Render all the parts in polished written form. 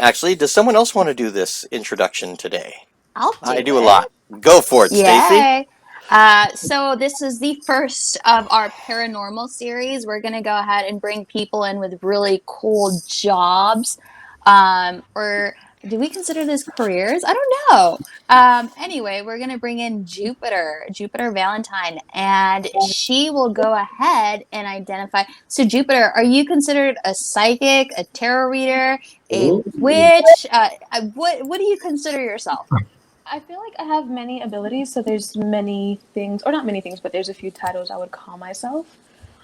Actually, does someone else want to do this introduction today? I'll do I do a it. lot. Go for it, Stacy. Yay. So this is the first of our paranormal series. We're going to go ahead and bring people in with really cool jobs. Or do we consider this careers? I don't know. Anyway, we're going to bring in Jupiter Valentine, and she will go ahead and identify. So, Jupiter, are you considered a psychic, a tarot reader, a witch? What do you consider yourself? I feel like I have many abilities, so there's many things, or not many things, but there's a few titles I would call myself.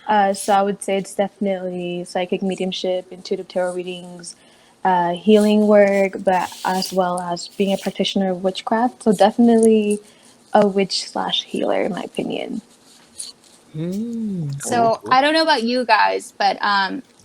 So I would say it's definitely psychic mediumship, intuitive tarot readings, healing work, but as well as being a practitioner of witchcraft. So definitely a witch slash healer, in my opinion. So I don't know about you guys, but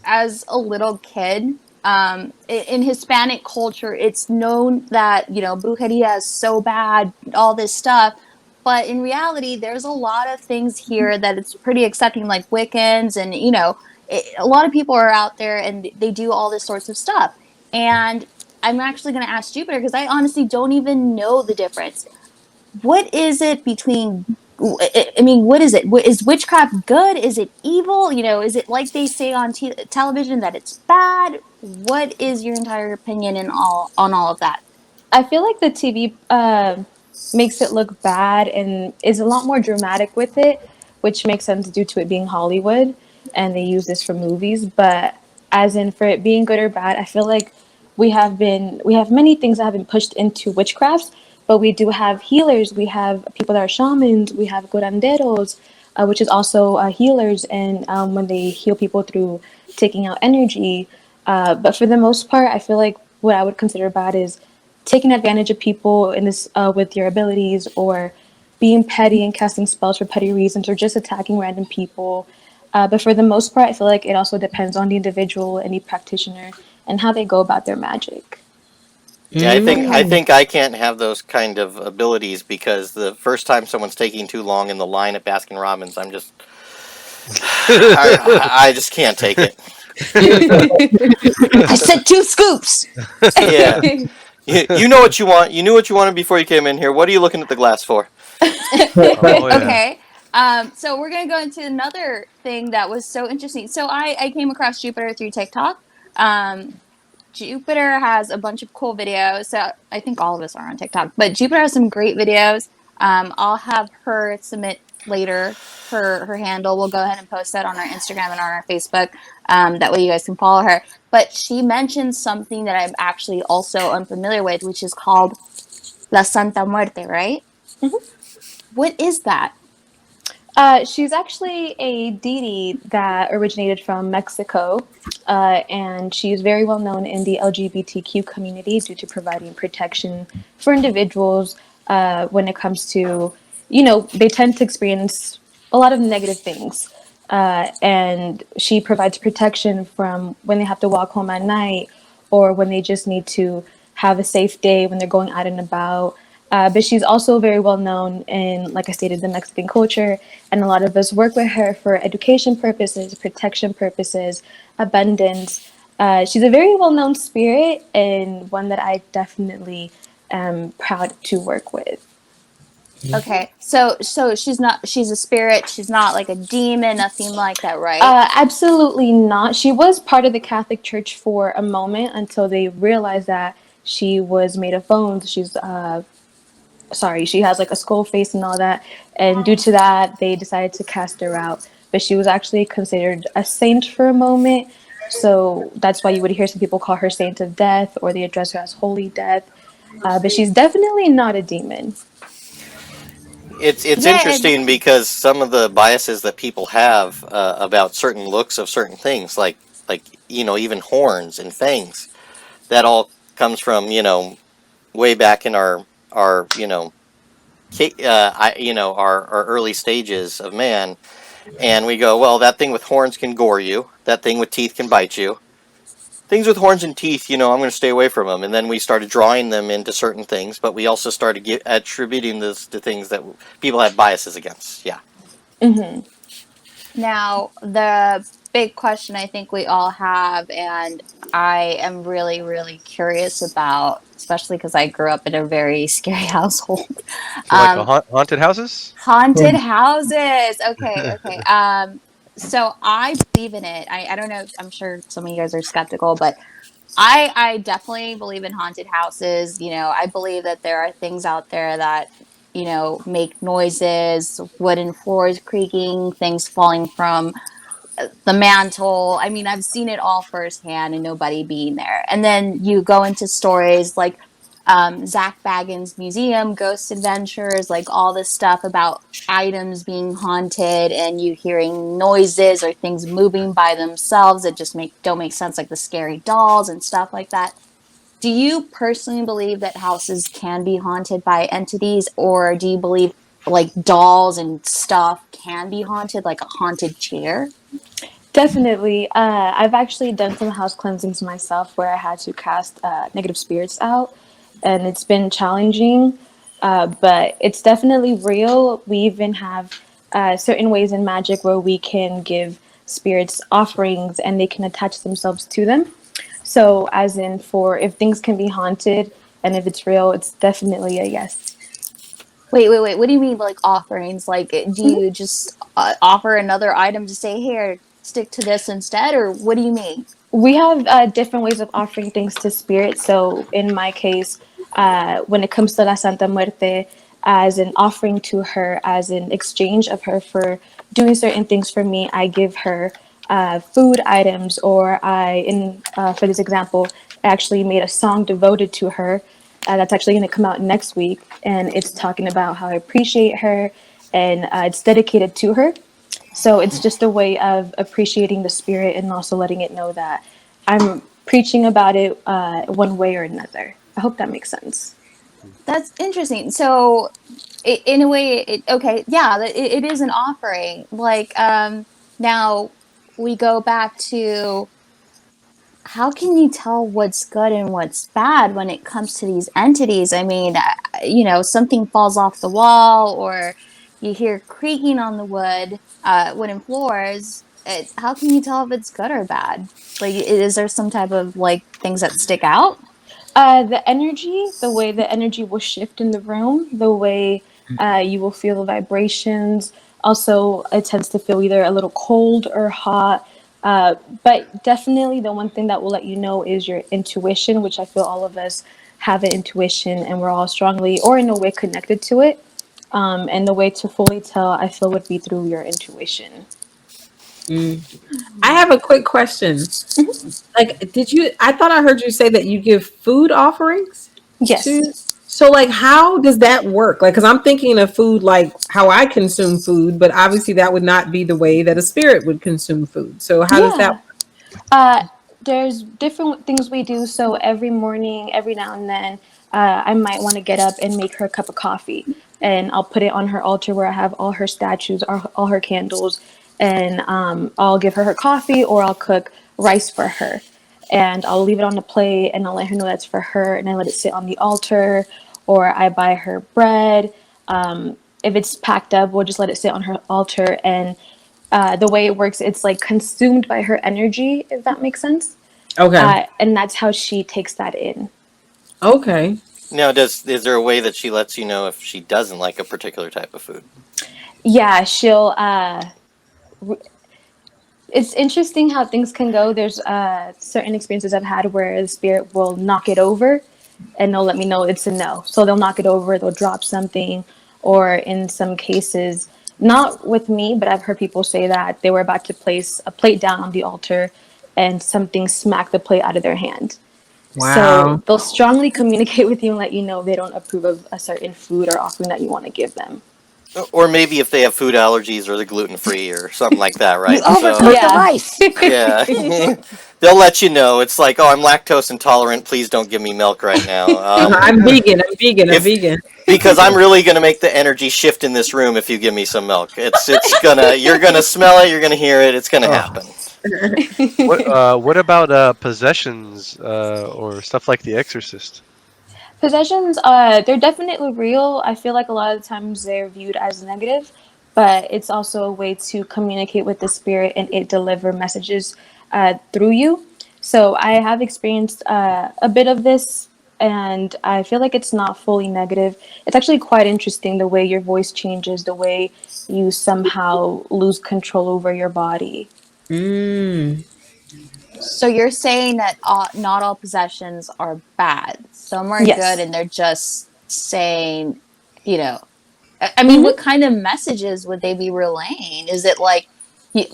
as a little kid, in Hispanic culture, it's known that brujeria is so bad, all this stuff. But in reality, there's a lot of things here that it's pretty accepting, like Wiccans, and a lot of people are out there and they do all this sorts of stuff. And I'm actually going to ask Jupiter because I honestly don't even know the difference. What is it between, I mean, what is it? Is witchcraft good? Is it evil? Is it like they say on television that it's bad? What is your entire opinion on all of that? I feel like the TV makes it look bad and is a lot more dramatic with it, which makes sense due to it being Hollywood and they use this for movies. But as in for it being good or bad, I feel like we have many things that have been pushed into witchcraft, but we do have healers. We have people that are shamans. We have curanderos, which is also healers, and when they heal people through taking out energy. But for the most part, I feel like what I would consider bad is taking advantage of people in this with your abilities, or being petty and casting spells for petty reasons, or just attacking random people. But for the most part, I feel like it also depends on the individual and the practitioner and how they go about their magic. Yeah, I think I can't have those kind of abilities because the first time someone's taking too long in the line at Baskin Robbins, I just can't take it. I said 2 scoops. Yeah, you know what you want. You knew what you wanted before you came in here. What are you looking at the glass for? Okay. So we're gonna go into another thing that was so interesting. So I came across Jupiter through TikTok. Jupiter has a bunch of cool videos. So I think all of us are on TikTok, but Jupiter has some great videos. I'll have her submit later her handle. We'll go ahead and post that on our Instagram and on our Facebook. That way you guys can follow her. But she mentioned something that I'm actually also unfamiliar with, which is called La Santa Muerte, right? Mm-hmm. What is that? She's actually a deity that originated from Mexico, and she's very well known in the LGBTQ community due to providing protection for individuals when it comes to, they tend to experience a lot of negative things. And she provides protection from when they have to walk home at night, or when they just need to have a safe day when they're going out and about. But she's also very well known in, like I stated, the Mexican culture, and a lot of us work with her for education purposes, protection purposes, abundance. She's a very well known spirit, and one that I definitely am proud to work with. Okay, so she's a spirit. She's not like a demon, nothing like that, right? Absolutely not. She was part of the Catholic Church for a moment until they realized that she was made of bones. She has like a skull face and all that, and due to that they decided to cast her out. But she was actually considered a saint for a moment, so that's why you would hear some people call her Saint of Death, or they address her as Holy Death. But she's definitely not a demon. It's Yeah, interesting because some of the biases that people have about certain looks of certain things, like even horns and fangs, that all comes from way back in our our early stages of man, and we go, well, that thing with horns can gore you, that thing with teeth can bite you. Things with horns and teeth, I'm going to stay away from them. And then we started drawing them into certain things, but we also started attributing this to things that people had biases against. Yeah. Mm-hmm. now the big question I think we all have, and I am really, really curious about, especially because I grew up in a very scary household. So like Um, haunted houses? haunted houses. Okay, okay. So I believe in it. I don't know. I'm sure some of you guys are skeptical, but I definitely believe in haunted houses. You know, I believe that there are things out there that, you know, make noises, wooden floors creaking, things falling from the mantle. I mean, I've seen it all firsthand and nobody being there. And then you go into stories like Zach Baggins' Museum, Ghost Adventures, like all this stuff about items being haunted and you hearing noises or things moving by themselves that just don't make sense, like the scary dolls and stuff like that. Do you personally believe that houses can be haunted by entities, or do you believe like dolls and stuff can be haunted, like a haunted chair? Definitely. I've actually done some house cleansings myself where I had to cast negative spirits out, and it's been challenging, but it's definitely real. We even have certain ways in magic where we can give spirits offerings and they can attach themselves to them. So, as in, for if things can be haunted and if it's real, it's definitely a yes. Wait. What do you mean, like offerings? Like, do you just offer another item to say, here, stick to this instead? Or what do you mean? We have different ways of offering things to spirit. So in my case, when it comes to La Santa Muerte, as an offering to her, as an exchange of her for doing certain things for me, I give her food items, or for this example, I actually made a song devoted to her. That's actually going to come out next week, and it's talking about how I appreciate her, and it's dedicated to her. So it's just a way of appreciating the spirit and also letting it know that I'm preaching about it one way or another. I hope that makes sense. That's interesting. So, in a way, okay, yeah, it is an offering. Like, now we go back to how can you tell what's good and what's bad when it comes to these entities? I mean, you know, something falls off the wall or you hear creaking on the wooden floors. How can you tell if it's good or bad? Like, is there some type of like things that stick out? The way the energy will shift in the room, the way you will feel the vibrations. Also, it tends to feel either a little cold or hot. But definitely, the one thing that will let you know is your intuition, which I feel all of us have an intuition and we're all strongly or in a way connected to it. And the way to fully tell, I feel, would be through your intuition. I have a quick question. Like, I thought I heard you say that you give food offerings Yes. to. So, like, how does that work? Like, because I'm thinking of food like how I consume food, but obviously that would not be the way that a spirit would consume food. So, how does that Yeah. Uh, there's different things we do. So every morning, every now and then, I might want to get up and make her a cup of coffee, and I'll put it on her altar where I have all her statues, all her candles, and I'll give her coffee, or I'll cook rice for her, and I'll leave it on the plate, and I'll let her know that's for her, and I let it sit on the altar, or I buy her bread. If it's packed up, we'll just let it sit on her altar, and the way it works, it's like consumed by her energy, if that makes sense. Okay. And that's how she takes that in. Okay. Now, is there a way that she lets you know if she doesn't like a particular type of food? Yeah, she'll. It's interesting how things can go. There's certain experiences I've had where the spirit will knock it over, and they'll let me know it's a no. So they'll knock it over, they'll drop something, or in some cases, not with me, but I've heard people say that they were about to place a plate down on the altar, and something smacked the plate out of their hand. So Wow. they'll strongly communicate with you and let you know they don't approve of a certain food or offering that you want to give them. Or maybe if they have food allergies or they're gluten free or something like that, You right? So, overcooked the Yeah. rice. yeah, they'll let you know. It's like, oh, I'm lactose intolerant. Please don't give me milk right now. I'm vegan. I'm vegan. I'm If vegan. because I'm really gonna make the energy shift in this room if you give me some milk. You're gonna smell it. You're gonna hear it. It's gonna happen. What about possessions or stuff like The Exorcist? Possessions, they're definitely real. I feel like a lot of the times they're viewed as negative, but it's also a way to communicate with the spirit and it deliver messages through you. So I have experienced a bit of this, and I feel like it's not fully negative. It's actually quite interesting the way your voice changes, the way you somehow lose control over your body. Mm. So you're saying that not all possessions are bad. Some are good, Yes. and they're just saying, you know, I mean, what Hmm. kind of messages would they be relaying? Is it like,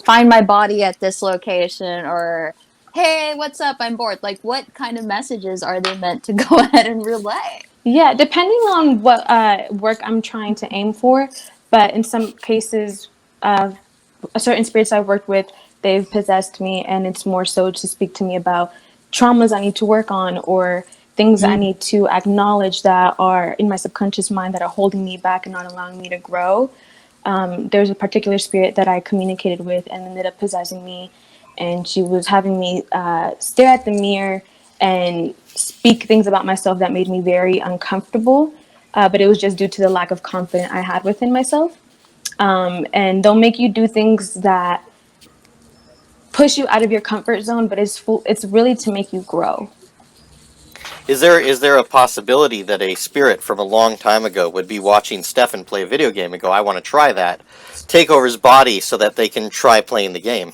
find my body at this location, or hey, what's up? I'm bored. Like, what kind of messages are they meant to go ahead and relay? Yeah, depending on what work I'm trying to aim for, but in some cases, uh, certain spirits I've worked with, they've possessed me, and it's more so to speak to me about traumas I need to work on or things I Mm. need to acknowledge that are in my subconscious mind that are holding me back and not allowing me to grow. There's a particular spirit that I communicated with and ended up possessing me, and she was having me stare at the mirror and speak things about myself that made me very uncomfortable. But it was just due to the lack of confidence I had within myself. And they'll make you do things that push you out of your comfort zone, but it's really to make you grow. Is there a possibility that a spirit from a long time ago would be watching Stefan play a video game and go, I want to try that, take over his body so that they can try playing the game?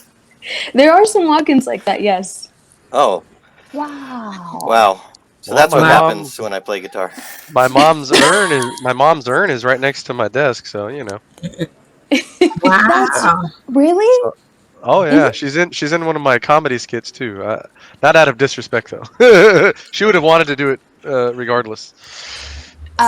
There are some walk-ins like that, yes. Oh, Wow. wow. So Well, that's my what Wow. happens mom's when I play guitar. my mom's urn is right next to my desk, so you know. That's Wow. really? So, oh yeah, Mhm. she's in one of my comedy skits too. Not out of disrespect though. She would have wanted to do it regardless.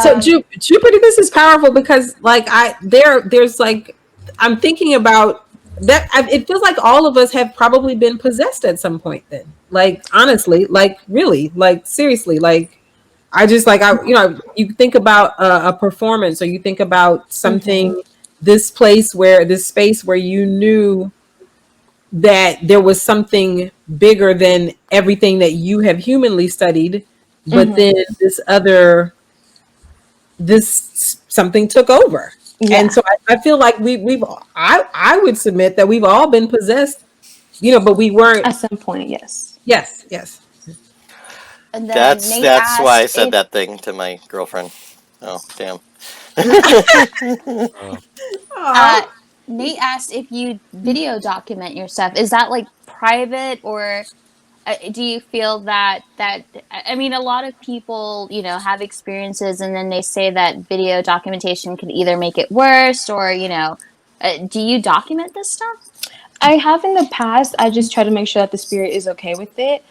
So Um, Jupiter, this is powerful because like there's like I'm thinking about that. It feels like all of us have probably been possessed at some point. Then, like honestly, like really, like seriously, like I just like I you think about a performance or you think about Mhm. something this space where you knew that there was something bigger than everything that you have humanly studied, but then Mhm. this something took over. And Yeah. so I feel like I would submit that we've all been possessed, but we weren't. At some point, yes. Yes, yes. and then That's Nate that's why I asked said if that thing to my girlfriend. Oh, damn. Uh, uh, Aw. Nate asked if you video document your stuff. Is that like private, or do you feel that I mean, a lot of people, have experiences, and then they say that video documentation could either make it worse, or do you document this stuff? I have in the past. I just try to make sure that the spirit is okay with it.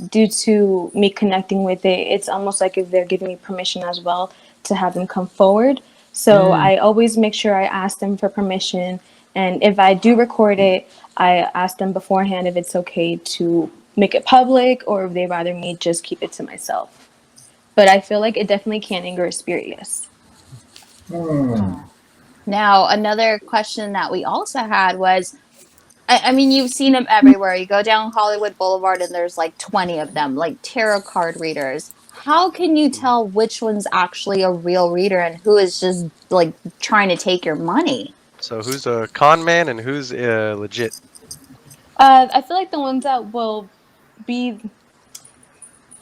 Due to me connecting with it, it's almost like if they're giving me permission as well to have them come forward. So Mm. I always make sure I ask them for permission. And if I do record it, I ask them beforehand if it's okay to make it public or if they'd rather me just keep it to myself. But I feel like it definitely can anger a spirit, yes. Now, another question that we also had was, I mean, you've seen them everywhere. You go down Hollywood Boulevard and there's like 20 of them, like tarot card readers. How can you tell which one's actually a real reader and who is just like trying to take your money? so who's a con man and who's legit? I feel like the ones that will be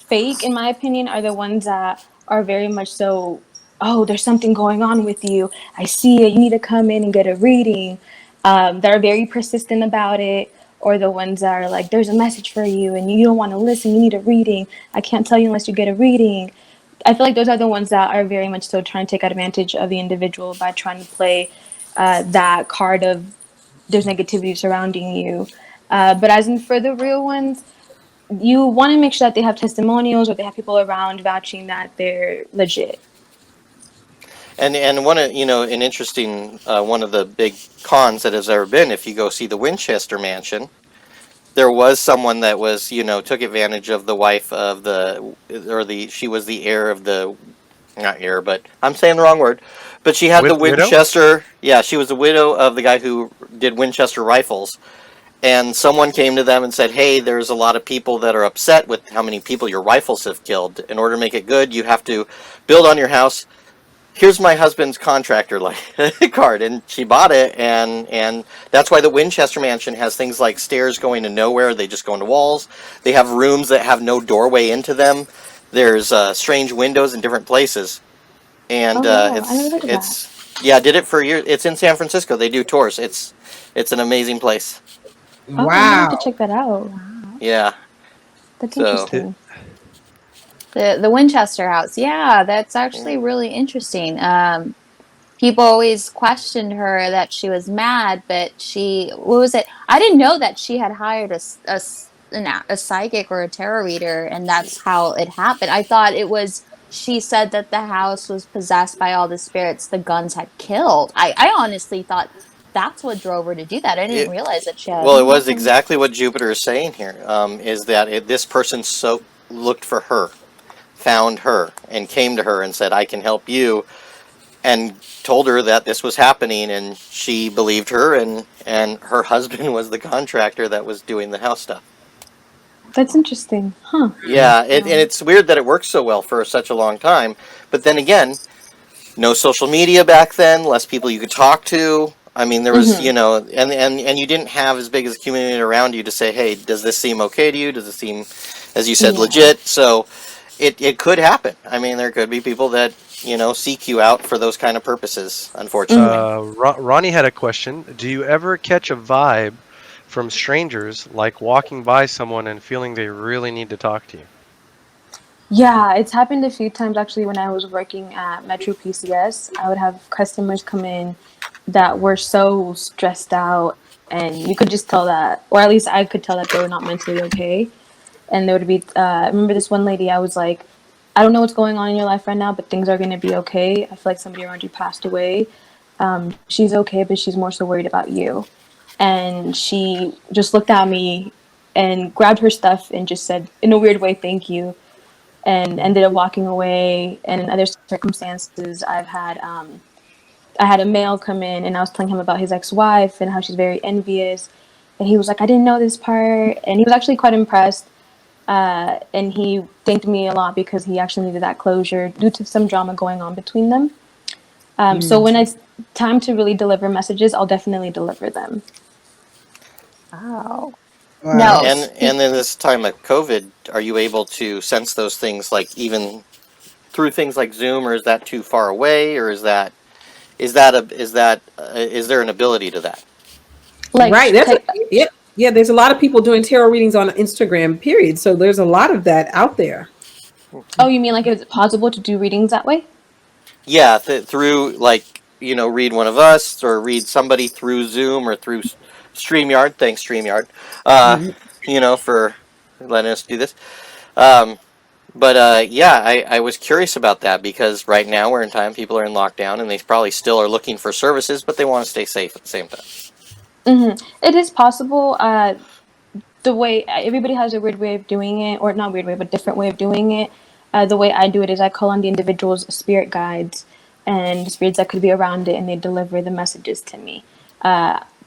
fake, in my opinion, are the ones that are very much so, oh, there's something going on with you. I see it. You need to come in and get a reading. That are very persistent about it, or the ones that are like, there's a message for you and you don't want to listen. You need a reading. I can't tell you unless you get a reading. I feel like those are the ones that are very much so trying to take advantage of the individual by trying to play that card of there's negativity surrounding you. But as in for the real ones, you want to make sure that they have testimonials or they have people around vouching that they're legit. And an interesting one of the big cons that has ever been, if you go see the Winchester Mansion, there was someone that was took advantage of the wife of she was the heir of the, not heir, but I'm saying the wrong word, but she had the Widow? Winchester. Yeah, she was the widow of the guy who did Winchester rifles. And someone came to them and said, hey, there's a lot of people that are upset with how many people your rifles have killed. In order to make it good, you have to build on your house here's my husband's contractor like card, and she bought it, and that's why the Winchester Mansion has things like stairs going to nowhere. They just go into walls. They have rooms that have no doorway into them. There's strange windows in different places, and Oh wow, I never heard of that. yeah, I did it for a year. It's in San Francisco. They do tours. It's an amazing place. Oh, I'm gonna have to Wow. check that out. Yeah. That's So It, interesting. The Winchester House. Yeah, that's actually really interesting. People always questioned her that she was mad, but what was it? I didn't know that she had hired a psychic or a tarot reader, and that's how it happened. I thought it was, she said that the house was possessed by all the spirits the guns had killed. I honestly thought that's what drove her to do that. I didn't it realize that she had. well, it was exactly what Jupiter is saying here. Is that this person so looked for her, found her, and came to her and said, "I can help you," and told her that this was happening, and she believed her, and her husband was the contractor that was doing the house stuff. That's interesting, huh? Yeah, and it's weird that it worked so well for such a long time. But then again, no social media back then, less people you could talk to. I mean, there was, Mm-hmm. and you didn't have as big as a community around you to say, hey, does this seem okay to you? Does it seem, as you said, Yeah. legit? So it could happen. I mean, there could be people that, seek you out for those kind of purposes, unfortunately. Ronnie had a question. Do you ever catch a vibe from strangers, like walking by someone and feeling they really need to talk to you? Yeah, it's happened a few times actually when I was working at Metro PCS. I would have customers come in that were so stressed out, and you could just tell that, or at least I could tell that they were not mentally okay. And there would be, I remember this one lady, I was like, I don't know what's going on in your life right now, but things are going to be okay. I feel like somebody around you passed away. She's okay, but she's more so worried about you. And she just looked at me and grabbed her stuff and just said, in a weird way, thank you, and ended up walking away. And in other circumstances, I had a male come in, and I was telling him about his ex-wife and how she's very envious. And he was like, I didn't know this part. And he was actually quite impressed. And he thanked me a lot because he actually needed that closure due to some drama going on between them. So when it's time to really deliver messages, I'll definitely deliver them. Wow. Wow. No, And in this time of COVID, are you able to sense those things, like even through things like Zoom, or is that too far away, or is there an ability to that? Like, Right. Yeah. Yeah. There's a lot of people doing tarot readings on Instagram, period. So there's a lot of that out there. oh, you mean like is it possible to do readings that way? Yeah, through like read one of us or read somebody through Zoom or through StreamYard. Thanks StreamYard, uh, for letting us do this. Um, but yeah, I was curious about that because right now we're in time people are in lockdown and they probably still are looking for services, but they want to stay safe at the same time. It is possible. The way everybody has a weird way of doing it, or not weird way, but different way of doing it. The way I do it is I call on the individual's spirit guides and spirits that could be around it, and they deliver the messages to me.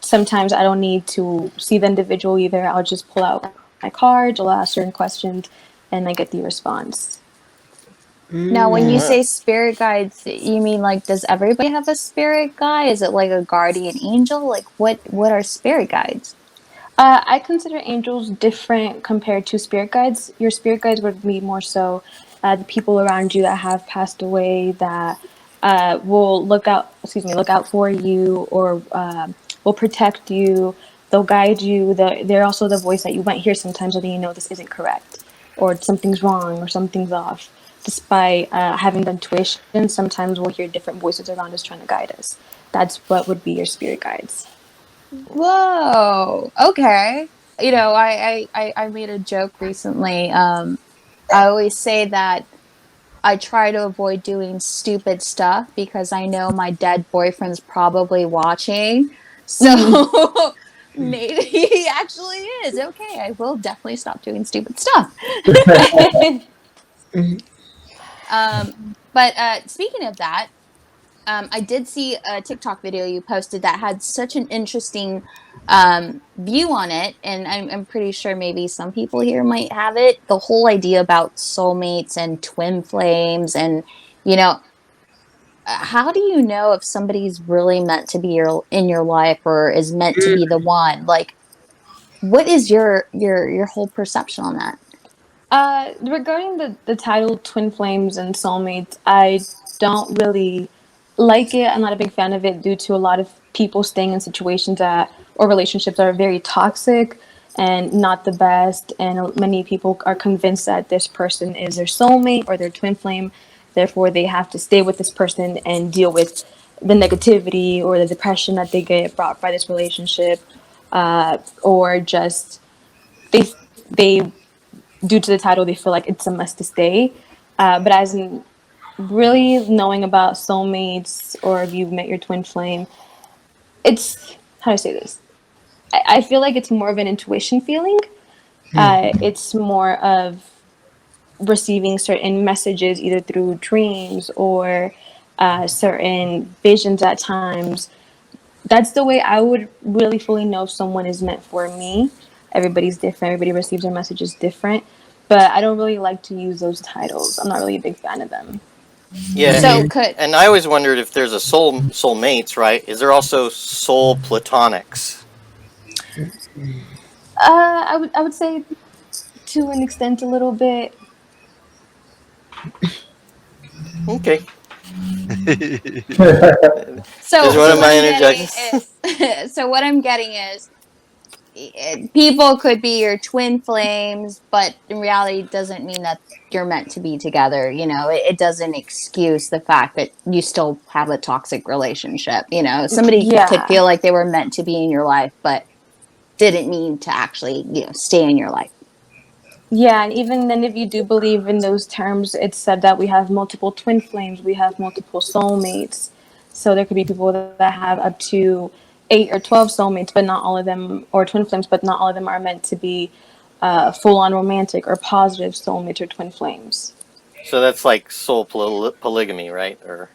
Sometimes I don't need to see the individual either. I'll just pull out my cards, I'll ask certain questions, and I get the response. now when you Yeah. say spirit guides, you mean like does everybody have a spirit guide? Is it like a guardian angel? Like what are spirit guides? I consider angels different compared to spirit guides. Your spirit guides would be more so the people around you that have passed away that will look out for you, or will protect you. They'll guide you. They're also the voice that you might hear sometimes, letting you know this isn't correct, or something's wrong, or something's off. Despite having done tuition, sometimes we'll hear different voices around us trying to guide us. That's what would be your spirit guides. Whoa. Okay. I made a joke recently. I always say that I try to avoid doing stupid stuff because I know my dead boyfriend's probably watching. So maybe he actually is. Okay, I will definitely stop doing stupid stuff. But speaking of that, I did see a TikTok video you posted that had such an interesting view on it, and I'm pretty sure maybe some people here might have it. The whole idea about soulmates and twin flames, and you know, how do you know if somebody's really meant to be in your life or is meant to be the one? Like, what is your whole perception on that? Regarding the title Twin Flames and Soulmates, I don't really like it. I'm not a big fan of it due to a lot of people staying in situations that or relationships that are very toxic and not the best. And many people are convinced that this person is their soulmate or their twin flame. Therefore, they have to stay with this person and deal with the negativity or the depression that they get brought by this relationship, or just they due to the title, they feel like it's a must to stay. But as in really knowing about soulmates or if you've met your twin flame, it's how do I say this? I feel like it's more of an intuition feeling. It's more of receiving certain messages either through dreams or certain visions at times. That's the way I would really fully know if someone is meant for me. Everybody's different. Everybody receives their messages different. But I don't really like to use those titles. I'm not really a big fan of them. Yeah, So could and I always wondered if there's a soulmates, right? Is there also soul platonics? I would say to an extent a little bit. Okay. so Is what so am what I I'm getting interjecting? is so what I'm getting is people could be your twin flames, but in reality, it doesn't mean that you're meant to be together. You know, it doesn't excuse the fact that you still have a toxic relationship. You know, somebody could Yeah. feel like they were meant to be in your life, but didn't mean to actually, stay in your life. Yeah, and even then, if you do believe in those terms, it's said that we have multiple twin flames, we have multiple soulmates. So there could be people that have up to 8 or 12 soulmates, but not all of them, or twin flames, but not all of them are meant to be full on romantic or positive soulmates or twin flames. So that's like soul polygamy, right? Or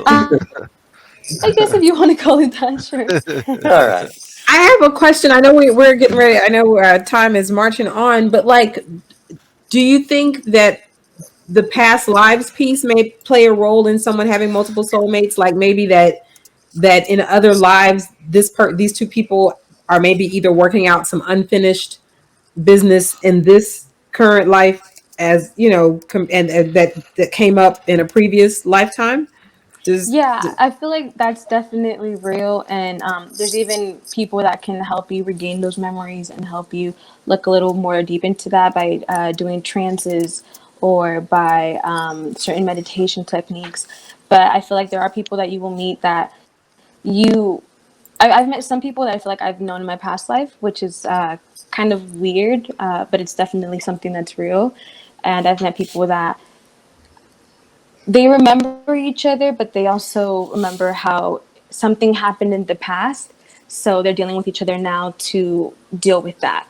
Uh, I guess if you want to call it that, sure. all right. I have a question. I know we're getting ready. I know time is marching on, but like, do you think that the past lives piece may play a role in someone having multiple soulmates? Like maybe that in other lives, these two people are maybe either working out some unfinished business in this current life, as you know, and that came up in a previous lifetime. Does Yeah, I feel like that's definitely real. And there's even people that can help you regain those memories and help you look a little more deep into that by doing trances or by certain meditation techniques. But I feel like there are people that you will meet that I've met some people that I feel like I've known in my past life, which is kind of weird, but it's definitely something that's real. And I've met people that they remember each other, but they also remember how something happened in the past. So they're dealing with each other now to deal with that.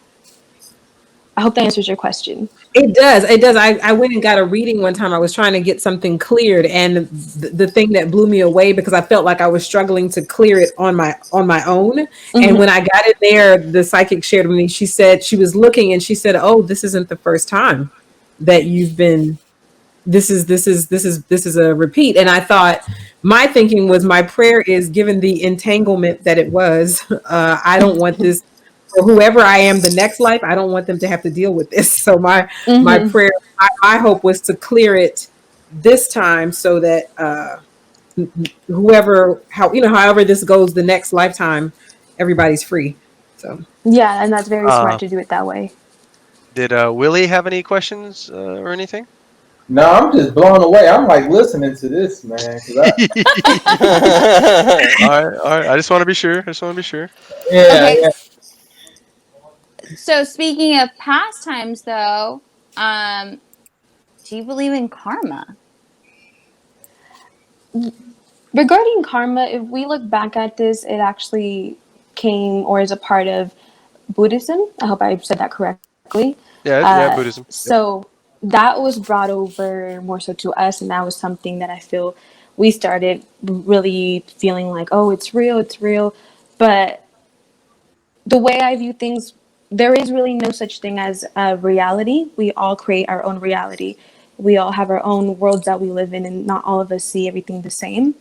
I hope that answers your question. it does. It does. I went and got a reading one time. I was trying to get something cleared, and the thing that blew me away because I felt like I was struggling to clear it on my own. And Mm-hmm. when I got in there, the psychic shared with me. She said she was looking, and she said, "Oh, this isn't the first time that you've been. This is a repeat." And I thought my thinking was my prayer is given the entanglement that it was. I don't want this for whoever I am the next life. I don't want them to have to deal with this. So my Mm-hmm. prayer, my hope was to clear it this time so that however this goes the next lifetime, everybody's free. So Yeah, and that's very uh, smart to do it that way. did Willie have any questions or anything? No, I'm just blown away. I'm like listening to this, man. All right. I just want to be sure. I just want to be sure. Yeah, Okay, yeah. so speaking of pastimes, though, do you believe in karma? Regarding karma, if we look back at this, it actually came or is a part of Buddhism. I hope I said that correctly. Yeah, yeah, Buddhism. Yep. So that was brought over more so to us, and that was something that I feel we started really feeling like, oh, it's real, it's real. But the way I view things, there is really no such thing as a reality. We all create our own reality. we all have our own worlds that we live in, and not all of us see everything the same.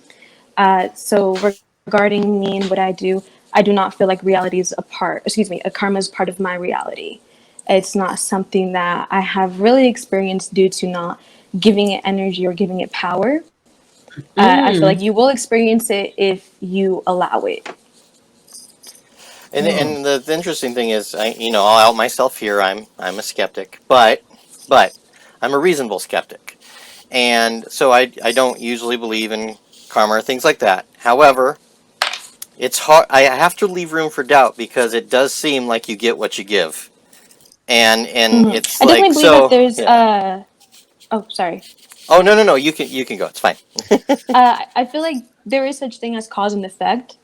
So regarding me and what I do not feel like reality is a part, excuse me, a karma is part of my reality. It's not something that I have really experienced due to not giving it energy or giving it power. I feel like Mm. you will experience it if you allow it. Hmm. And the interesting thing is, I'll out myself here. I'm a skeptic, but I'm a reasonable skeptic, and so I don't usually believe in karma or things like that. However, it's hard. I have to leave room for doubt because it does seem like you get what you give, and it's I like definitely believe that so. there's Yeah. oh, sorry. Oh, no. You can go. It's fine. I feel like there is such thing as cause and effect.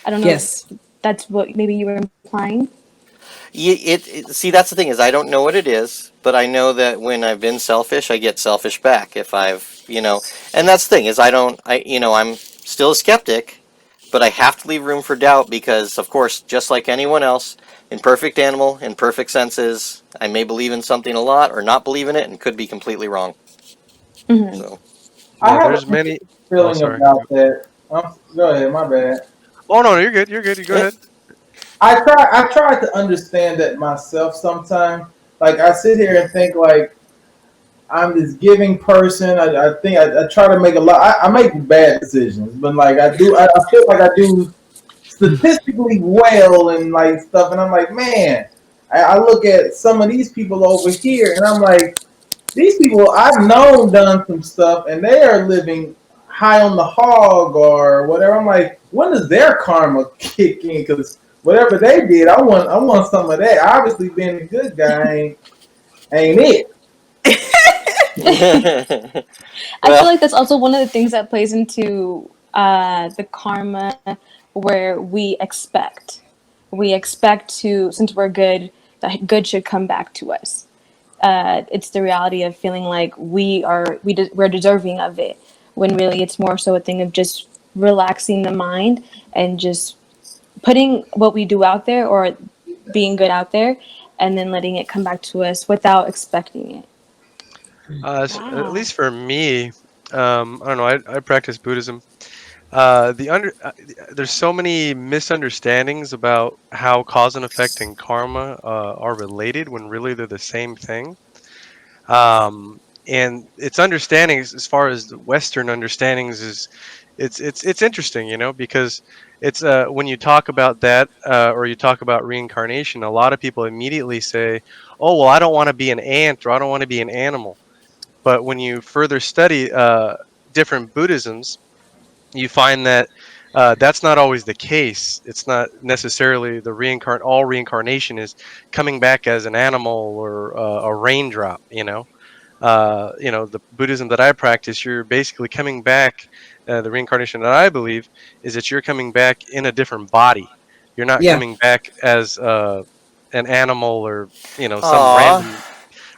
I don't know if Yes. that's what maybe you were implying. See, that's the thing is I don't know what it is, but I know that when I've been selfish, I get selfish back. If and that's the thing is I don't, I'm still a skeptic, but I have to leave room for doubt because, of course, just like anyone else, imperfect animal, in perfect senses, I may believe in something a lot or not believe in it and could be completely wrong. Hmm. So, I Yeah, have there's a many. Oh, feeling sorry. about that. Go ahead, my bad. Oh no, you're good. You're good. You go eh, ahead. I try to understand that myself sometimes. Like I sit here and think like I'm this giving person. I think I try to make a lot. I make bad decisions, but like I feel like I do statistically well and like stuff. And I'm like, man, I look at some of these people over here, and I'm like, these people I've known done some stuff, and they are living high on the hog or whatever. I'm like, when does their karma kick in? Because whatever they did, I want some of that. Obviously, being a good guy ain't it. I feel well, like that's also one of the things that plays into the karma where we expect to, since we're good, that good should come back to us. It's the reality of feeling like we're deserving of it, when really it's more so a thing of just relaxing the mind and just putting what we do out there or being good out there, and then letting it come back to us without expecting it. At Wow. least for me, I don't know. I practice Buddhism. There's so many misunderstandings about how cause and effect and karma are related when really they're the same thing. And its understandings, as far as the Western understandings, is it's interesting, because it's when you talk about that or you talk about reincarnation, a lot of people immediately say, "Oh, well, I don't want to be an ant or I don't want to be an animal." But when you further study different Buddhisms, you find that that's not always the case. It's not necessarily all reincarnation is coming back as an animal or a raindrop. The Buddhism that I practice, you're basically coming back. The reincarnation that I believe is that you're coming back in a different body. You're not Yeah. coming back as an animal or some aw. Yeah.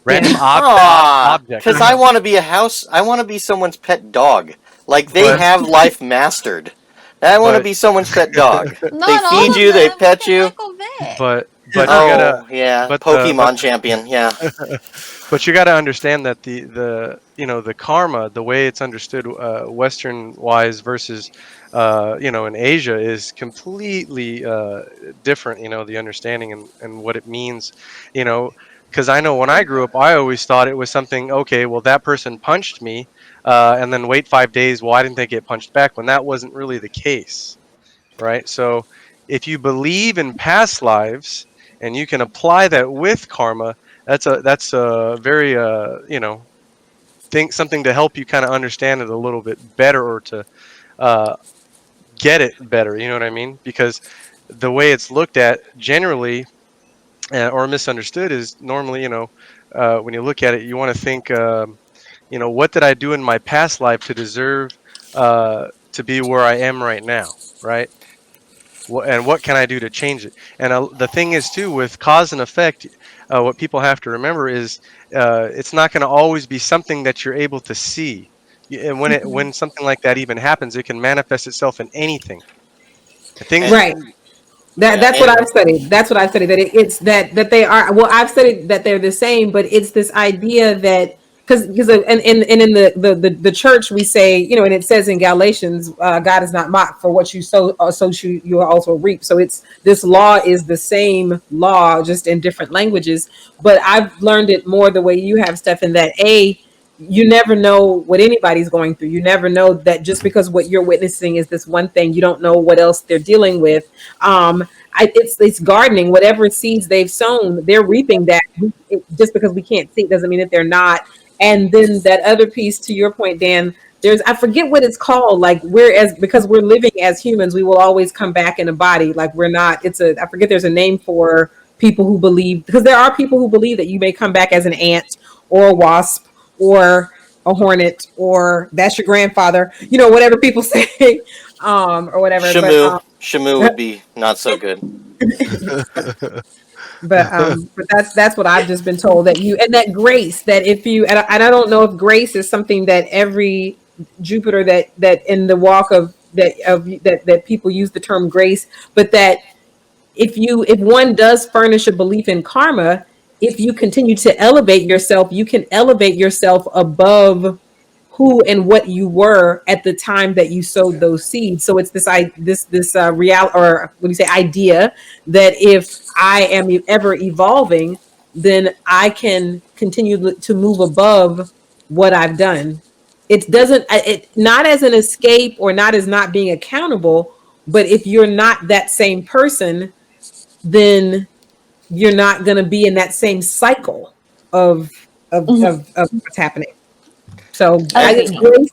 random Aw, object. because I want to be a house. I want to be someone's pet dog. Like they But have life mastered. I want to but be someone's pet dog. They Not all feed of you. They them. Look pet at you. Michael Vick. but you gotta Oh yeah, but the Pokemon champion. Yeah. but you gotta understand that the karma, the way it's understood Western wise versus in Asia is completely different. The understanding and what it means. You know, because I know when I grew up, I always thought it was something. Okay, well that person punched me, and then wait 5 days. Why didn't they get punched back? When that wasn't really the case, right? So if you believe in past lives and you can apply that with karma, that's a very think something to help you kind of understand it a little bit better or to uh, get it better. You know what I mean? Because the way it's looked at generally or misunderstood is normally, when you look at it, you want to think, what did I do in my past life to deserve to be where I am right now, right? And what can I do to change it? And the thing is too, with cause and effect, what people have to remember is it's not going to always be something that you're able to see. And when something like that even happens, it can manifest itself in anything. And, Things, Right. That's what and you I've know, studied. That's what I've studied. That it's that they are. Well, I've studied that they're the same, but it's this idea that because and in the church we say, and it says in Galatians, God is not mocked, for what you sow, so you will also reap. So it's, this law is the same law, just in different languages. But I've learned it more the way you have, Stephen, that you never know what anybody's going through. You never know that just because what you're witnessing is this one thing, you don't know what else they're dealing with. It's gardening. Whatever seeds they've sown, they're reaping that. Just because we can't see it doesn't mean that they're not. And then that other piece, to your point, Dan, I forget what it's called. Like, because we're living as humans, we will always come back in a body. Like, we're not. I forget. There's a name for people who believe, because there are people who believe that you may come back as an ant or a wasp or a hornet, or that's your grandfather, whatever people say, or whatever. Shamu would be not so good. But that's what I've just been told, that that grace, that if you, and I don't know if grace is something that every Jupiter that in the walk that people use the term grace, but that if one does furnish a belief in karma, if you continue to elevate yourself, you can elevate yourself above who and what you were at the time that you sowed those seeds. So it's this real, or what do you say, idea, that if I am ever evolving, then I can continue to move above what I've done. It doesn't, not as an escape, or not as not being accountable, but if you're not that same person, then you're not going to be in that same cycle of what's happening. So grace,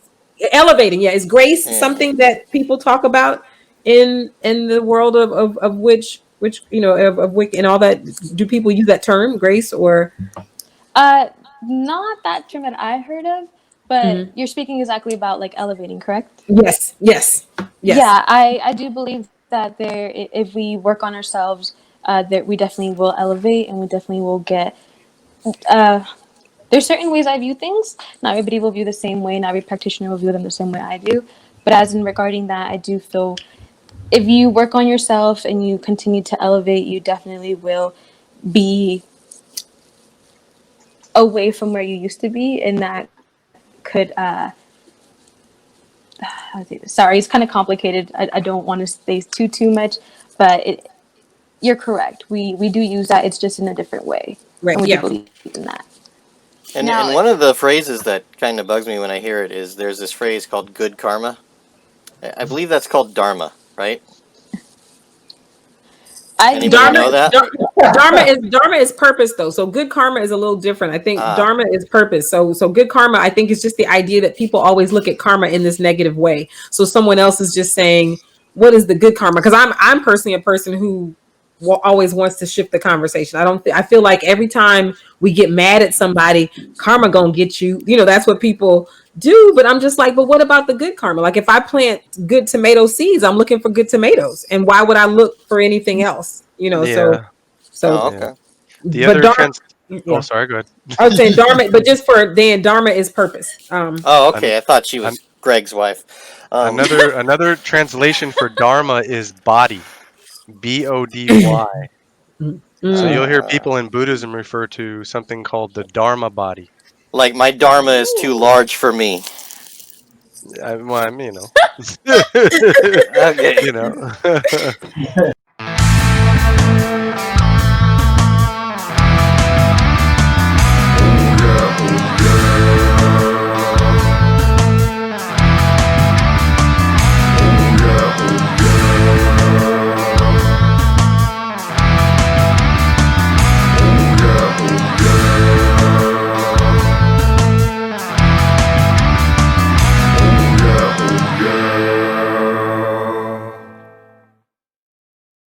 elevating, yeah, is grace something that people talk about in the world of which of Wicca and all that? Do people use that term, grace, or? Not that term that I heard of, but you're speaking exactly about like elevating, correct? Yes. Yeah, I do believe that if we work on ourselves, that we definitely will elevate, and we definitely will get. There's certain ways I view things. Not everybody will view the same way. Not every practitioner will view them the same way I do. But as in regarding that, I do feel if you work on yourself and you continue to elevate, you definitely will be away from where you used to be, and that could sorry, it's kind of complicated. I don't want to say too much, but you're correct. We do use that. It's just in a different way. Right. And we Yeah. do believe in that. And one of the phrases that kind of bugs me when I hear it is, there's this phrase called good karma. I believe that's called dharma, right? Anybody know that? Dharma is purpose, though. So good karma is a little different. I think dharma is purpose. So good karma, I think, is just the idea that people always look at karma in this negative way. So someone else is just saying, what is the good karma? Because I'm personally a person who always wants to shift the conversation. I feel like every time we get mad at somebody, karma gonna get you. That's what people do. But I'm just like, but what about the good karma? Like, if I plant good tomato seeds, I'm looking for good tomatoes, and why would I look for anything else? Yeah. So okay. The but other yeah. Oh, sorry. Go ahead. I was saying dharma, but just for Dan, dharma is purpose. Okay. I thought she was Greg's wife. Another translation for dharma is body, BODY. So you'll hear people in Buddhism refer to something called the dharma body. Like, my dharma is too large for me. Well, I mean, Okay.